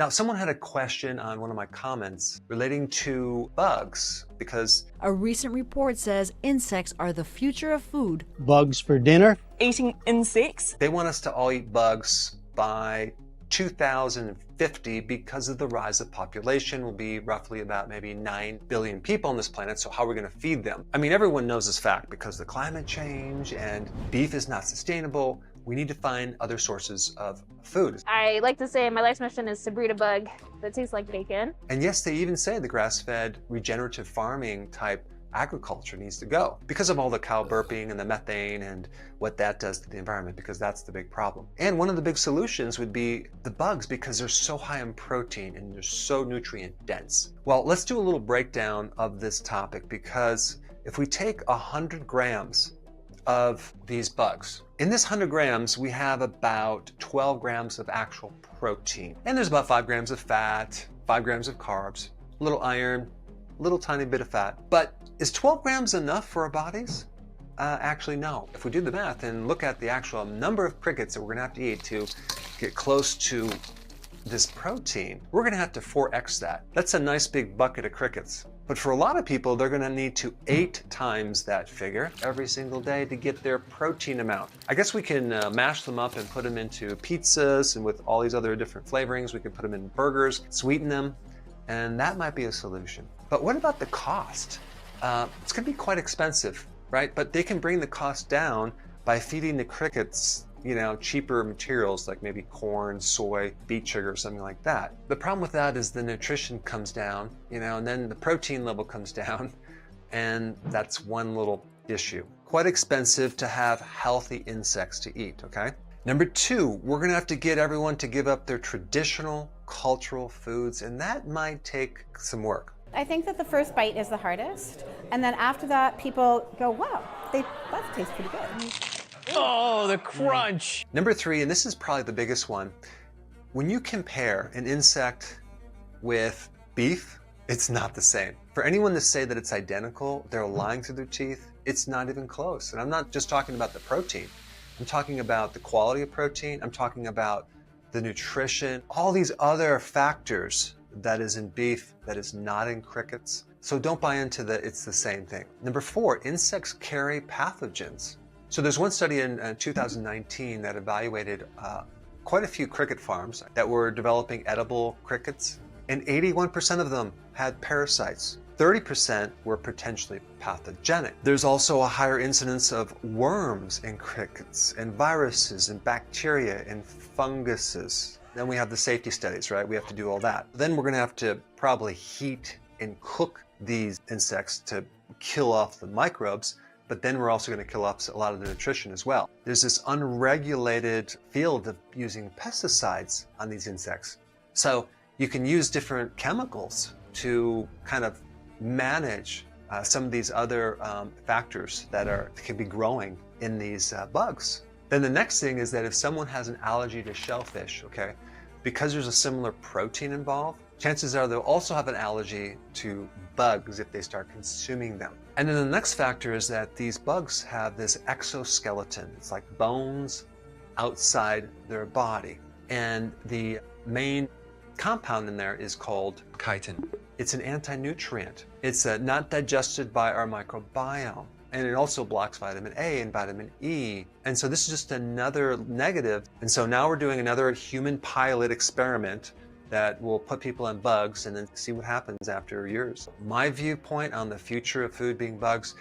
Now, someone had a question on one of my comments relating to bugs because a recent report says insects are the future of food. Bugs for dinner? Eating insects? They want us to all eat bugs by 2050 because of the rise of population. Will be roughly about maybe 9 billion people on this planet. So how are we going to feed them? I mean, everyone knows this fact because of the climate change and beef is not sustainable. We need to find other sources of food. I like to say my life's mission is to breed a bug that tastes like bacon. And yes, they even say the grass-fed regenerative farming type agriculture needs to go because of all the cow burping and the methane and what that does to the environment, because that's the big problem. And one of the big solutions would be the bugs because they're so high in protein and they're so nutrient dense. Well, let's do a little breakdown of this topic, because if we take 100 grams of these bugs, in this 100 grams, we have about 12 grams of actual protein. And there's about 5 grams of fat, 5 grams of carbs, a little iron, a little tiny bit of fat. But is 12 grams enough for our bodies? Actually, no. If we do the math and look at the actual number of crickets that we're gonna have to eat to get close to this protein, we're gonna have to 4x that. That's a nice big bucket of crickets. But for a lot of people, they're gonna need to 8 times that figure every single day to get their protein amount. I guess we can mash them up and put them into pizzas, and with all these other different flavorings, we can put them in burgers, sweeten them, and that might be a solution. But what about the cost? It's gonna be quite expensive, right? But they can bring the cost down by feeding the crickets, you know, cheaper materials like maybe corn, soy, beet sugar, something like that. The problem with that is the nutrition comes down, you know, and then the protein level comes down, and that's one little issue. Quite expensive to have healthy insects to eat, okay? Number 2, we're gonna have to get everyone to give up their traditional cultural foods, and that might take some work. I think that the first bite is the hardest, and then after that, people go, wow, that tastes pretty good. Oh, the crunch. Number 3, and this is probably the biggest one, when you compare an insect with beef, it's not the same. For anyone to say that it's identical, they're lying through their teeth. It's not even close. And I'm not just talking about the protein. I'm talking about the quality of protein. I'm talking about the nutrition, all these other factors that is in beef that is not in crickets. So don't buy into it's the same thing. Number 4, insects carry pathogens. So there's one study in 2019 that evaluated quite a few cricket farms that were developing edible crickets, and 81% of them had parasites. 30% were potentially pathogenic. There's also a higher incidence of worms in crickets, and viruses, and bacteria, and funguses. Then we have the safety studies, right? We have to do all that. Then we're gonna have to probably heat and cook these insects to kill off the microbes, but then we're also going to kill off a lot of the nutrition as well. There's this unregulated field of using pesticides on these insects. So you can use different chemicals to kind of manage some of these other factors that can be growing in these bugs. Then the next thing is that if someone has an allergy to shellfish, okay, because there's a similar protein involved, chances are they'll also have an allergy to bugs if they start consuming them. And then the next factor is that these bugs have this exoskeleton. It's like bones outside their body. And the main compound in there is called chitin. It's an anti-nutrient. It's not digested by our microbiome. And it also blocks vitamin A and vitamin E. And so this is just another negative. And so now we're doing another human pilot experiment that will put people on bugs and then see what happens after years. My viewpoint on the future of food being bugs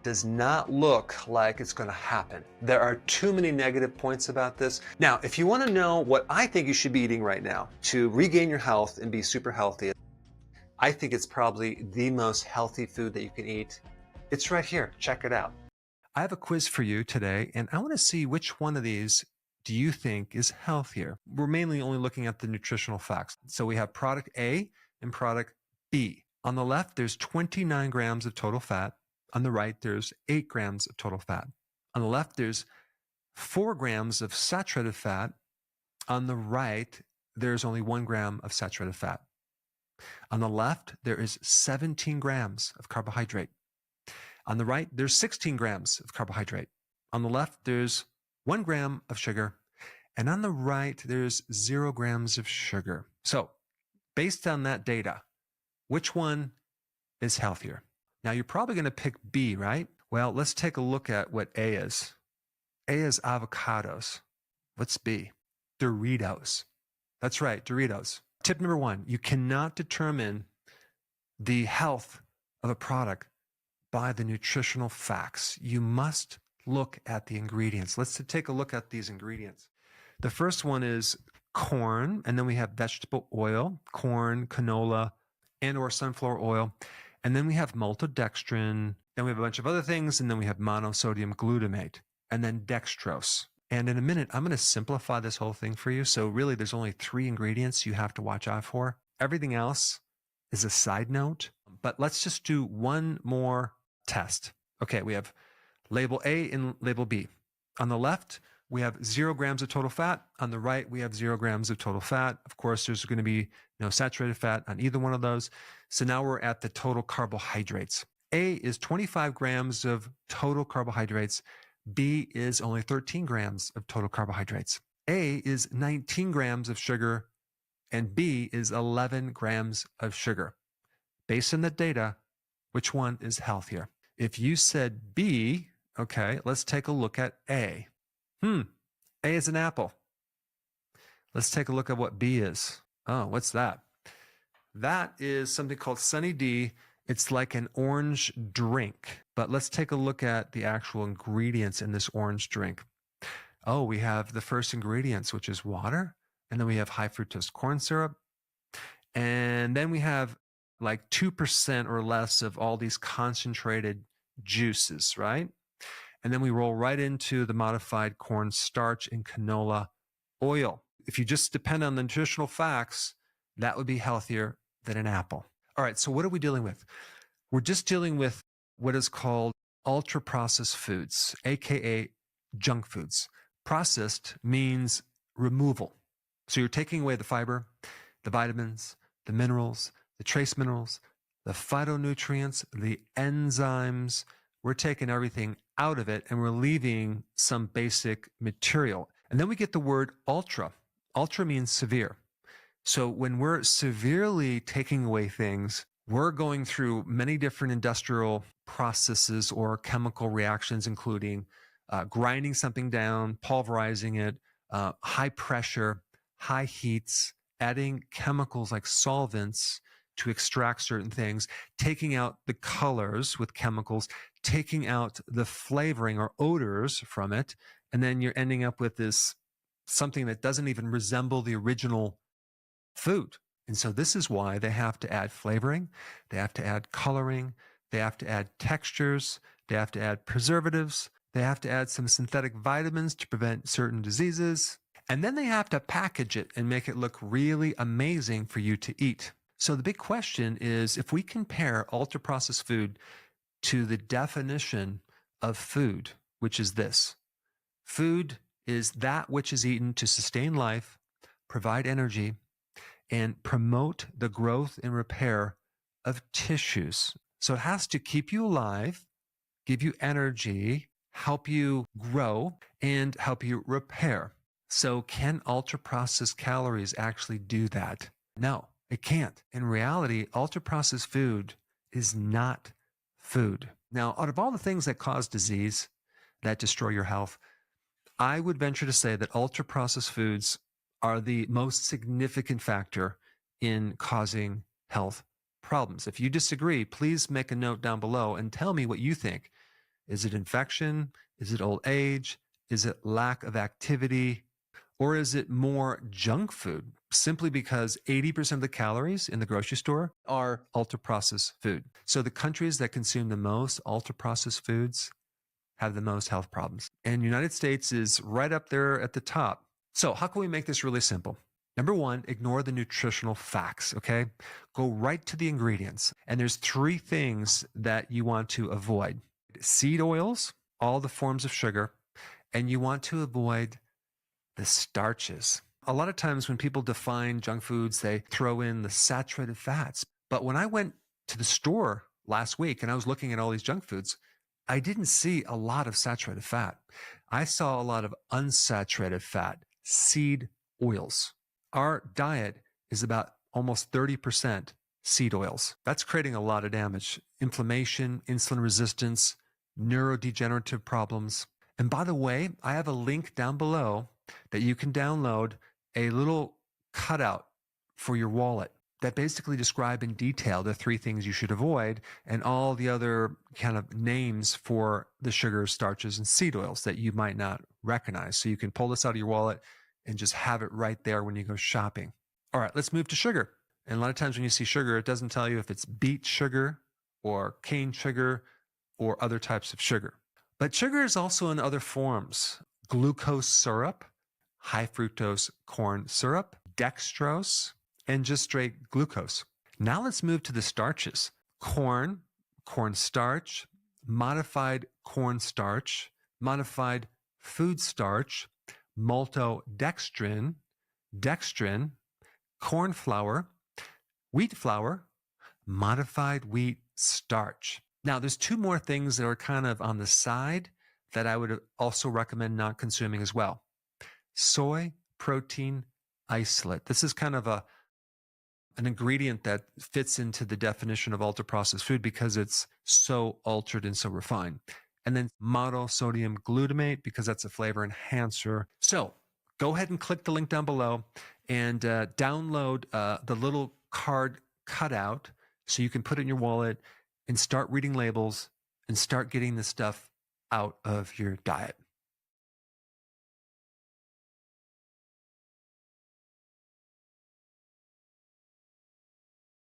does not look like it's gonna happen. There are too many negative points about this. Now, if you wanna know what I think you should be eating right now to regain your health and be super healthy, I think it's probably the most healthy food that you can eat. It's right here, check it out. I have a quiz for you today, and I wanna see which one of these do you think is healthier? We're mainly only looking at the nutritional facts. So we have product A and product B. On the left, there's 29 grams of total fat. On the right, there's 8 grams of total fat. On the left, there's 4 grams of saturated fat. On the right, there's only 1 gram of saturated fat. On the left, there is 17 grams of carbohydrate. On the right, there's 16 grams of carbohydrate. On the left, there's 1 gram of sugar, and on the right, there's 0 grams of sugar. So Based on that data, which one is healthier? Now, you're probably going to pick B, right? Well, let's take a look at what A is. A is avocados. What's B? Doritos. That's right, Doritos. Tip number 1, you cannot determine the health of a product by the nutritional facts. You must look at the ingredients. Let's take a look at these ingredients. The first one is corn, and then we have vegetable oil, corn, canola, and or sunflower oil. And then we have maltodextrin, then we have a bunch of other things, and then we have monosodium glutamate, and then dextrose. And in a minute, I'm going to simplify this whole thing for you. So really, there's only 3 ingredients you have to watch out for. Everything else is a side note, but let's just do one more test. Okay, we have label A and label B. On the left, we have 0 grams of total fat. On the right, we have 0 grams of total fat. Of course, there's going to be no saturated fat on either one of those. So now we're at the total carbohydrates. A is 25 grams of total carbohydrates. B is only 13 grams of total carbohydrates. A is 19 grams of sugar, and B is 11 grams of sugar. Based on the data, which one is healthier? If you said B, okay, let's take a look at A. A is an apple. Let's take a look at what B is. Oh, what's that? That is something called Sunny D. It's like an orange drink. But let's take a look at the actual ingredients in this orange drink. Oh, we have the first ingredients, which is water. And then we have high fructose corn syrup. And then we have like 2% or less of all these concentrated juices, right? And then we roll right into the modified corn starch and canola oil. If you just depend on the nutritional facts, that would be healthier than an apple. All right, so what are we dealing with? We're just dealing with what is called ultra-processed foods, aka junk foods. Processed means removal. So you're taking away the fiber, the vitamins, the minerals, the trace minerals, the phytonutrients, the enzymes. We're taking everything out of it and we're leaving some basic material. And then we get the word ultra. Ultra means severe. So when we're severely taking away things, we're going through many different industrial processes or chemical reactions, including grinding something down, pulverizing it, high pressure, high heats, adding chemicals like solvents to extract certain things, taking out the colors with chemicals, taking out the flavoring or odors from it, and then you're ending up with this something that doesn't even resemble the original food. And so this is why they have to add flavoring, they have to add coloring, they have to add textures, they have to add preservatives, they have to add some synthetic vitamins to prevent certain diseases, and then they have to package it and make it look really amazing for you to eat. So the big question is, if we compare ultra-processed food to the definition of food, which is this: food is that which is eaten to sustain life, provide energy, and promote the growth and repair of tissues. So it has to keep you alive, give you energy, help you grow, and help you repair. So can ultra-processed calories actually do that? No, it can't. In reality, ultra-processed food is not food. Now, out of all the things that cause disease, that destroy your health, I would venture to say that ultra-processed foods are the most significant factor in causing health problems. If you disagree, please make a note down below and tell me what you think. Is it infection? Is it old age? Is it lack of activity? Or is it more junk food, simply because 80% of the calories in the grocery store are ultra-processed food? So the countries that consume the most ultra-processed foods have the most health problems. And the United States is right up there at the top. So how can we make this really simple? Number one, ignore the nutritional facts, okay? Go right to the ingredients. And there's 3 things that you want to avoid: seed oils, all the forms of sugar, and you want to avoid the starches. A lot of times when people define junk foods, they throw in the saturated fats. But when I went to the store last week and I was looking at all these junk foods, I didn't see a lot of saturated fat. I saw a lot of unsaturated fat, seed oils. Our diet is about almost 30% seed oils. That's creating a lot of damage. Inflammation, insulin resistance, neurodegenerative problems. And by the way, I have a link down below that you can download a little cutout for your wallet that basically describe in detail the 3 things you should avoid and all the other kind of names for the sugars, starches, and seed oils that you might not recognize. So you can pull this out of your wallet and just have it right there when you go shopping. All right, let's move to sugar. And a lot of times when you see sugar, it doesn't tell you if it's beet sugar or cane sugar or other types of sugar. But sugar is also in other forms. Glucose syrup, high fructose corn syrup, dextrose, and just straight glucose. Now let's move to the starches. Corn, corn starch, modified cornstarch, modified food starch, maltodextrin, dextrin, corn flour, wheat flour, modified wheat starch. Now, there's 2 more things that are kind of on the side that I would also recommend not consuming as well. Soy protein isolate. This is kind of an ingredient that fits into the definition of ultra-processed food because it's so altered and so refined. And then monosodium glutamate because that's a flavor enhancer. So go ahead and click the link down below and download the little card cutout so you can put it in your wallet and start reading labels and start getting this stuff out of your diet.